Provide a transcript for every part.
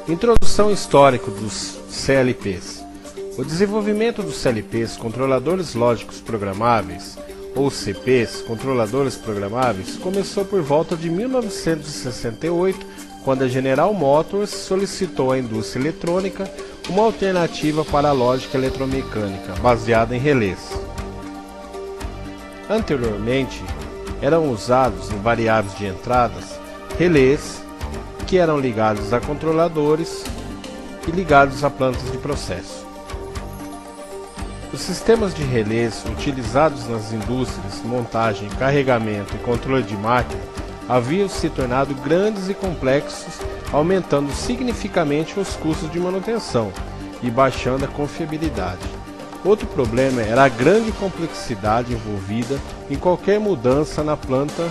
Introdução histórica dos CLPs. O desenvolvimento dos CLPs, controladores lógicos programáveis, ou CPs, controladores programáveis, começou por volta de 1968, quando a General Motors solicitou à indústria eletrônica uma alternativa para a lógica eletromecânica, baseada em relés. Anteriormente, eram usados em variáveis de entradas relés que eram ligados a controladores e ligados a plantas de processo. Os sistemas de relés utilizados nas indústrias, montagem, carregamento e controle de máquina haviam se tornado grandes e complexos, aumentando significativamente os custos de manutenção e baixando a confiabilidade. Outro problema era a grande complexidade envolvida em qualquer mudança na planta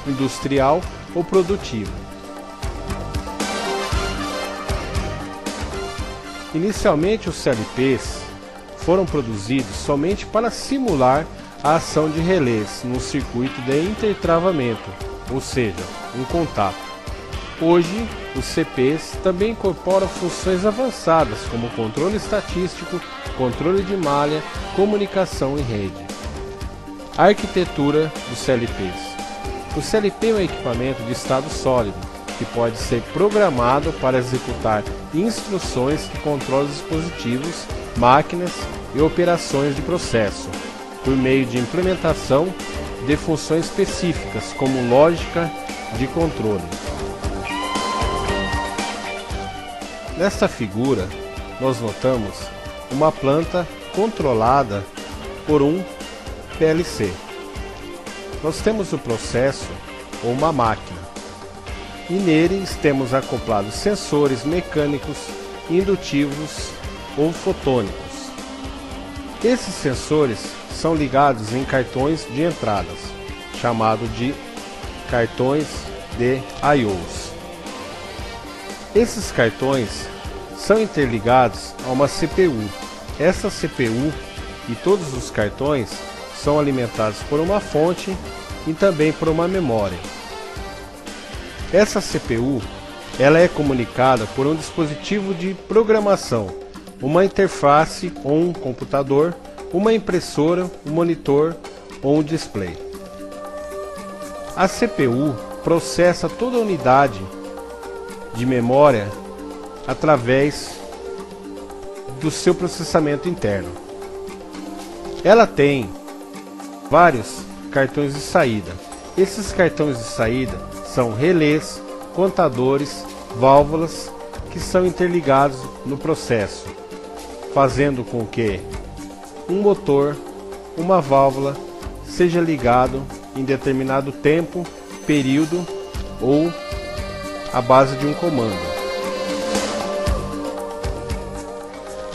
industrial ou produtiva. Inicialmente, os CLPs foram produzidos somente para simular a ação de relés num circuito de intertravamento, ou seja, um contato. Hoje, os CPs também incorporam funções avançadas como controle estatístico, controle de malha, comunicação em rede. A arquitetura dos CLPs. O CLP é um equipamento de estado sólido, que pode ser programado para executar instruções que controlam dispositivos, máquinas e operações de processo, por meio de implementação de funções específicas, como lógica de controle. Nesta figura, nós notamos uma planta controlada por um PLC. Nós temos o processo ou uma máquina, e neles temos acoplados sensores mecânicos, indutivos ou fotônicos. Esses sensores são ligados em cartões de entradas, chamado de cartões de I/Os. Esses cartões são interligados a uma CPU. Essa CPU e todos os cartões são alimentados por uma fonte e também por uma memória. Essa CPU ela é comunicada por um dispositivo de programação, uma interface ou um computador, uma impressora, um monitor ou um display. A CPU processa toda a unidade de memória através do seu processamento interno. Ela tem vários cartões de saída. Esses cartões de saída são relés, contadores, válvulas que são interligados no processo, fazendo com que um motor, uma válvula, seja ligado em determinado tempo, período ou à base de um comando.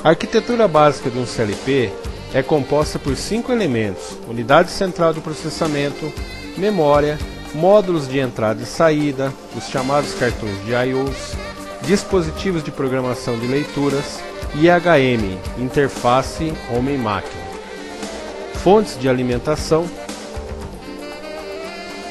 A arquitetura básica de um CLP é composta por 5 elementos: unidade central de processamento, memória, módulos de entrada e saída, os chamados cartões de I/Os, dispositivos de programação de leituras, IHM, interface homem-máquina. Fontes de alimentação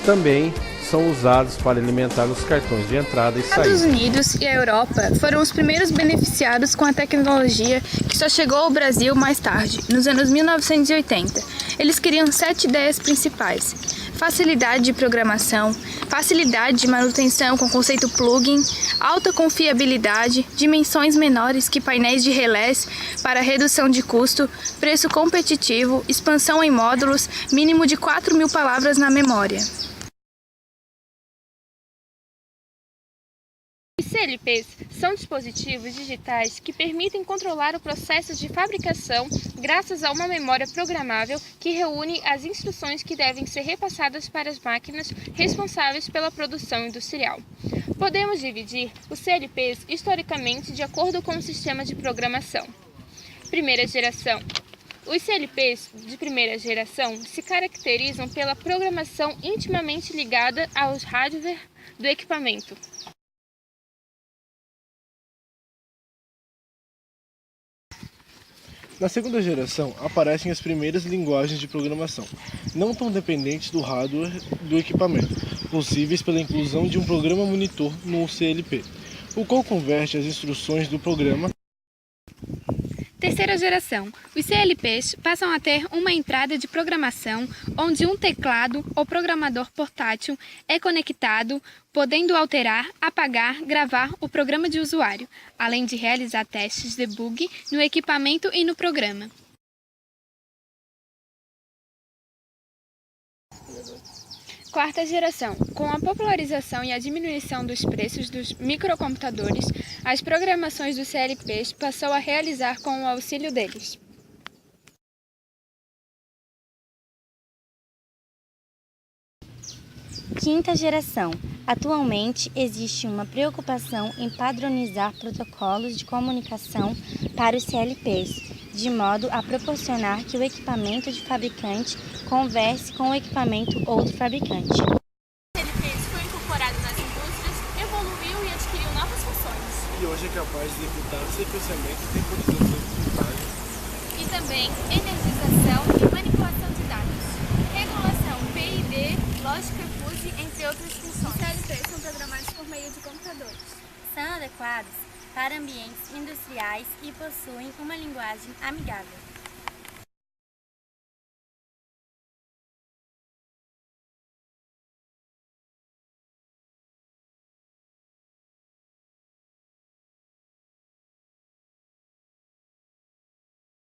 também são usados para alimentar os cartões de entrada e saída. Os Estados Unidos e a Europa foram os primeiros beneficiados com a tecnologia que só chegou ao Brasil mais tarde, nos anos 1980. Eles queriam 7 ideias principais: facilidade de programação, facilidade de manutenção com o conceito plugin, alta confiabilidade, dimensões menores que painéis de relés para redução de custo, preço competitivo, expansão em módulos, mínimo de 4.000 palavras na memória. Os CLPs são dispositivos digitais que permitem controlar o processo de fabricação graças a uma memória programável que reúne as instruções que devem ser repassadas para as máquinas responsáveis pela produção industrial. Podemos dividir os CLPs historicamente de acordo com o sistema de programação. Primeira geração. Os CLPs de primeira geração se caracterizam pela programação intimamente ligada aos hardware do equipamento. Na segunda geração, aparecem as primeiras linguagens de programação, não tão dependentes do hardware do equipamento, possíveis pela inclusão de um programa monitor no CLP. o qual converte as instruções do programa. Terceira geração. Os CLPs passam a ter uma entrada de programação onde um teclado ou programador portátil é conectado, podendo alterar, apagar, gravar o programa de usuário, além de realizar testes de debug no equipamento e no programa. Quarta geração. Com a popularização e a diminuição dos preços dos microcomputadores, as programações dos CLPs passou a realizar com o auxílio deles. Quinta geração. Atualmente, existe uma preocupação em padronizar protocolos de comunicação para os CLPs, de modo a proporcionar que o equipamento de fabricante converse com o equipamento outro fabricante. O CLPs foi incorporado nas indústrias, evoluiu e adquiriu novas funções. E hoje é capaz de executar sequenciamento e temporização de imagens. E também energização e manipulação de dados. Regulação, PID, lógica fuse, entre outras funções. Os CLPs são programados por meio de computadores. São adequados para ambientes industriais e possuem uma linguagem amigável.